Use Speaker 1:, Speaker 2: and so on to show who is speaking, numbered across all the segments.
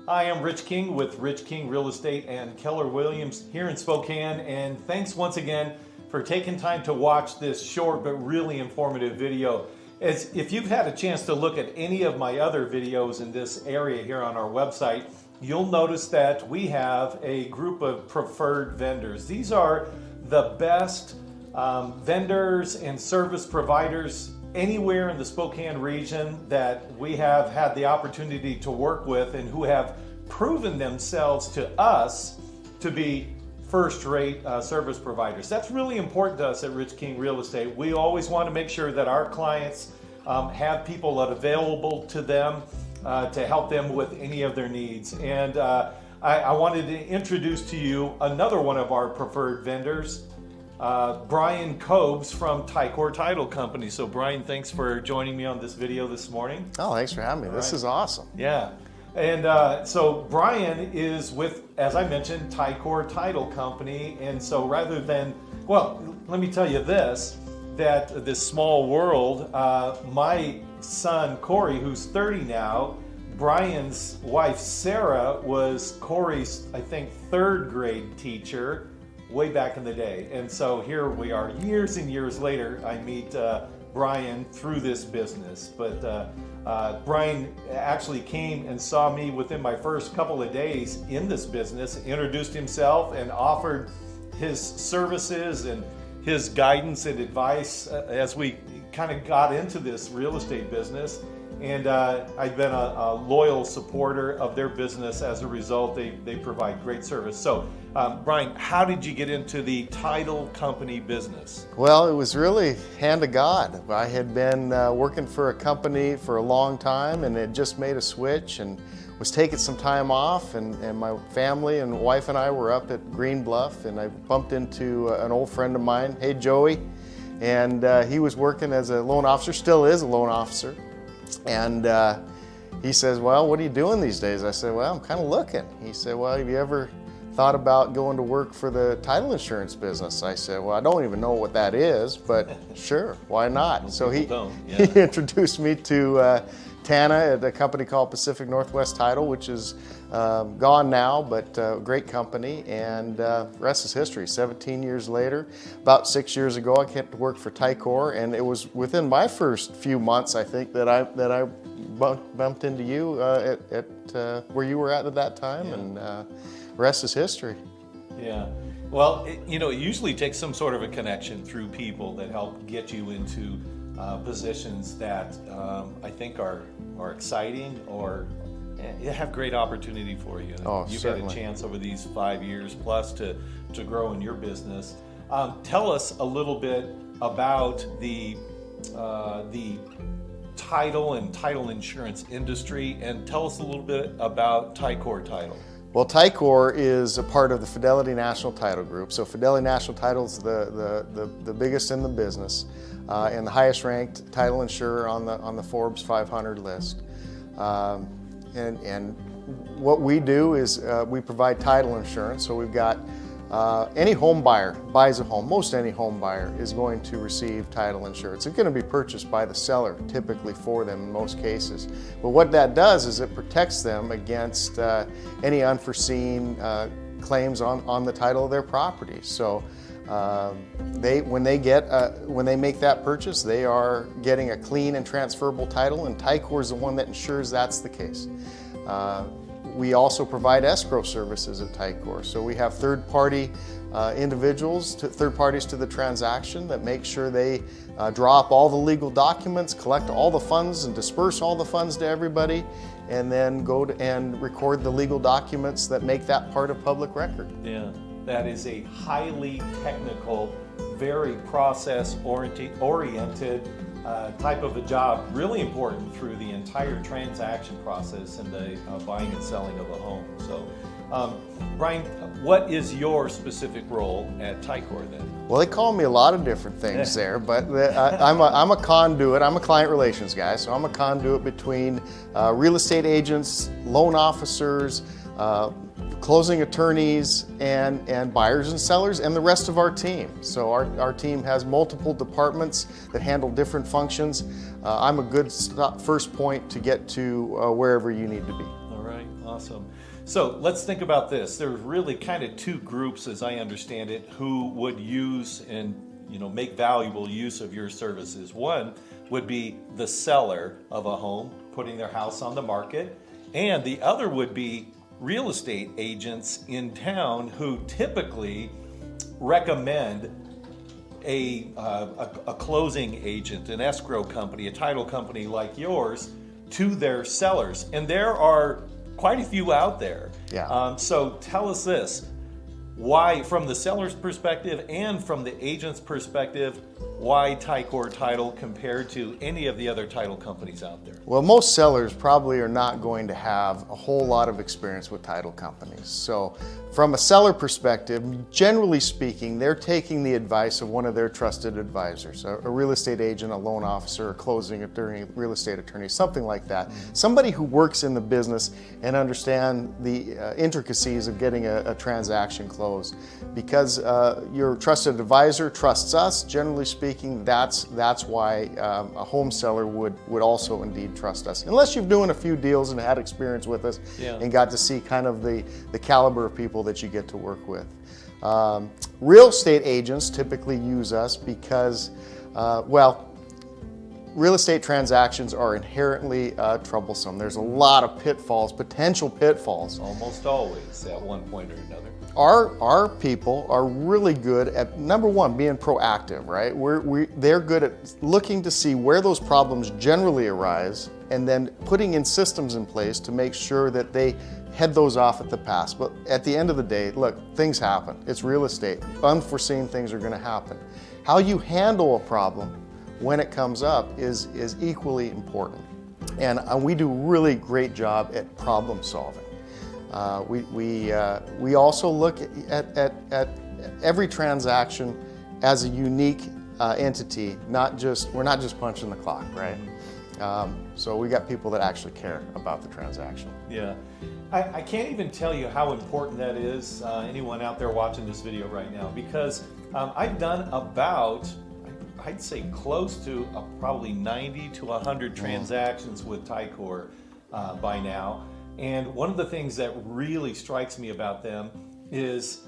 Speaker 1: Hi, I'm Rich King with Rich King Real Estate and Keller Williams here in Spokane, and thanks once again for taking time to watch this short but really informative video. If you've had a chance to look at any of my other videos in this area here on our website, you'll notice that we have a group of preferred vendors. These are the best vendors and service providers anywhere in the Spokane region that we have had the opportunity to work with and who have proven themselves to us to be first-rate service providers. That's really important to us at Rich King Real Estate. We always want to make sure that our clients have people that are available to them to help them with any of their needs. And I wanted to introduce to you another one of our preferred vendors, Brian KOBS from Ticor Title Company. So Brian, thanks for joining me on this video this morning.
Speaker 2: Oh, thanks for having me. This is awesome.
Speaker 1: Yeah. And so Brian is with, as I mentioned, Ticor Title Company. And so rather than, well, let me tell you this, that this small world, my son Corey, who's 30 now, Brian's wife Sarah was Corey's, I think, third grade teacher way back in the day. And so here we are years and years later. I meet Brian through this business. But Brian actually came and saw me within my first couple of days in this business, introduced himself and offered his services and his guidance and advice as we kind of got into this real estate business. And I've been a loyal supporter of their business as a result. They provide great service. So, Brian, how did you get into the title company business?
Speaker 2: Well, it was really hand of God. I had been working for a company for a long time and had just made a switch and was taking some time off, and my family and wife and I were up at Green Bluff, and I bumped into an old friend of mine, hey Joey, and he was working as a loan officer, still is a loan officer. And he says, well, what are you doing these days? I said, well, I'm kind of looking. He said, well, have you ever thought about going to work for the title insurance business? I said, well, I don't even know what that is, but sure, why not? So he introduced me to Tana at a company called Pacific Northwest Title, which is gone now, but great company, and rest is history. 17 years later, about 6 years ago, I came to work for Ticor, and it was within my first few months, I think, that I bumped into you at where you were at that time, and rest is history.
Speaker 1: Yeah. Well, it usually takes some sort of a connection through people that help get you into positions that I think are exciting or have great opportunity for you.
Speaker 2: Oh,
Speaker 1: You've
Speaker 2: certainly.
Speaker 1: had a chance over these 5 years plus to grow in your business. Tell us a little bit about the title and title insurance industry, and tell us a little bit about Ticor Title.
Speaker 2: Well, Ticor is a part of the Fidelity National Title Group. So Fidelity National Title is the biggest in the business and the highest ranked title insurer on the Forbes 500 list. And what we do is we provide title insurance. So we've got any home buyer buys a home, most any home buyer is going to receive title insurance. It's going to be purchased by the seller, typically for them in most cases. But what that does is it protects them against any unforeseen claims on the title of their property. So when they make that purchase, they are getting a clean and transferable title, and Ticor is the one that ensures that's the case. We also provide escrow services at Ticor. So we have third-party individuals, third parties to the transaction that make sure they draw up all the legal documents, collect all the funds and disperse all the funds to everybody, and then go and record the legal documents that make that part of public record.
Speaker 1: Yeah, that is a highly technical, very process-oriented type of a job, really important through the entire transaction process and the buying and selling of a home. So, Brian, what is your specific role at Ticor then?
Speaker 2: Well, they call me a lot of different things there, but I'm a conduit. I'm a client relations guy, so I'm a conduit between real estate agents, loan officers, closing attorneys, and buyers and sellers, and the rest of our team. So our team has multiple departments that handle different functions. I'm a good first point to get to wherever you need to be.
Speaker 1: All right, awesome. Awesome. So let's think about this. There's really kind of two groups, as I understand it, who would use and make valuable use of your services. One would be the seller of a home putting their house on the market, and the other would be real estate agents in town who typically recommend a closing agent, an escrow company, a title company like yours to their sellers. And there are quite a few out there.
Speaker 2: Yeah.
Speaker 1: So tell us this, why, from the seller's perspective and from the agent's perspective, why Ticor Title compared to any of the other title companies out there?
Speaker 2: Well, most sellers probably are not going to have a whole lot of experience with title companies. So from a seller perspective, generally speaking, they're taking the advice of one of their trusted advisors, a real estate agent, a loan officer, a closing attorney, real estate attorney, something like that. Mm-hmm. Somebody who works in the business and understand the intricacies of getting a transaction closed. Because your trusted advisor trusts us, generally speaking, that's why a home seller would also indeed trust us. Unless you've doing a few deals and had experience with us, yeah, and got to see kind of the caliber of people that you get to work with. Real estate agents typically use us because, real estate transactions are inherently troublesome. There's a lot of pitfalls, potential pitfalls.
Speaker 1: Almost always at one point or another.
Speaker 2: Our people are really good at, number one, being proactive, right? They're good at looking to see where those problems generally arise and then putting in systems in place to make sure that they head those off at the pass. But at the end of the day, look, things happen. It's real estate. Unforeseen things are going to happen. How you handle a problem when it comes up is equally important. And we do a really great job at problem solving. We also look at every transaction as a unique entity. We're not just punching the clock, right? So we got people that actually care about the transaction.
Speaker 1: Yeah, I can't even tell you how important that is. Anyone out there watching this video right now, because I've done about, I'd say close to probably 90 to 100 transactions with Ticor by now. And one of the things that really strikes me about them is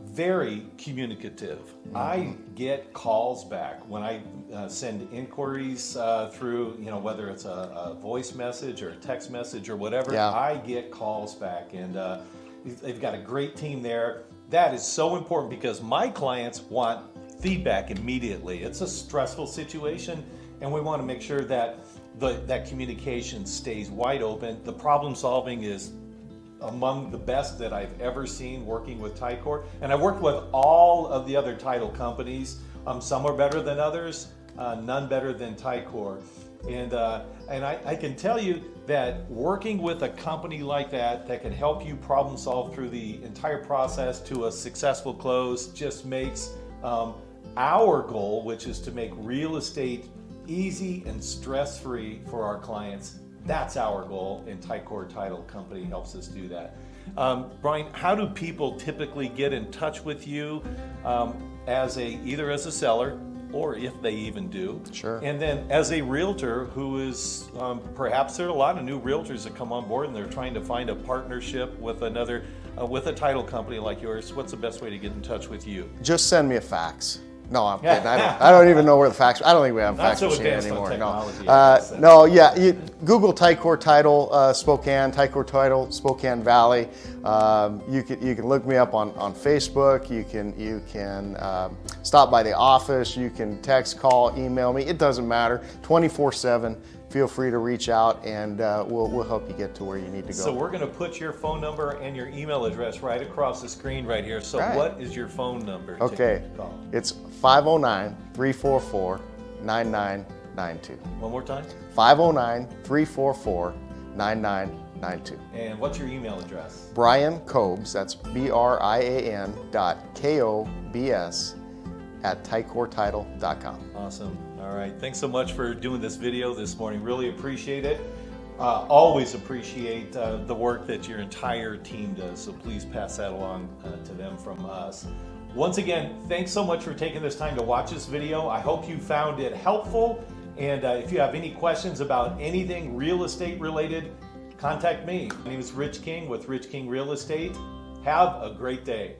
Speaker 1: very communicative. Mm-hmm. I get calls back when I send inquiries through, whether it's a voice message or a text message or whatever. Yeah. I get calls back, and they've got a great team there. That is so important because my clients want feedback immediately. It's a stressful situation, and we want to make sure that that communication stays wide open. The problem solving is among the best that I've ever seen working with Ticor. And I've worked with all of the other title companies. Some are better than others, none better than Ticor. And I can tell you that working with a company like that can help you problem solve through the entire process to a successful close just makes our goal, which is to make real estate easy and stress-free for our clients. That's our goal, and Ticor Title Company helps us do that. Brian, how do people typically get in touch with you either as a seller, or if they even do?
Speaker 2: Sure.
Speaker 1: And then as a realtor who is, perhaps there are a lot of new realtors that come on board and they're trying to find a partnership with with a title company like yours. What's the best way to get in touch with you?
Speaker 2: Just send me a fax. No, I'm kidding. I don't even know where the fax. I don't think we have a fax machine anymore. You Google Ticor Title Spokane, Ticor Title Spokane Valley. You can look me up on Facebook. You can stop by the office. You can text, call, email me. It doesn't matter. 24/7. Feel free to reach out, and we'll help you get to where you need to go.
Speaker 1: So we're going to put your phone number and your email address right across the screen right here. So What is your phone number?
Speaker 2: Okay, it's 509-344-9992.
Speaker 1: One more time?
Speaker 2: 509-344-9992.
Speaker 1: And what's your email address?
Speaker 2: Brian KOBS, that's BRIAN.KOBS @ticortitle.com.
Speaker 1: Awesome. All right. Thanks so much for doing this video this morning. Really appreciate it. Always appreciate the work that your entire team does. So please pass that along to them from us. Once again, thanks so much for taking this time to watch this video. I hope you found it helpful. And if you have any questions about anything real estate related, contact me. My name is Rich King with Rich King Real Estate. Have a great day.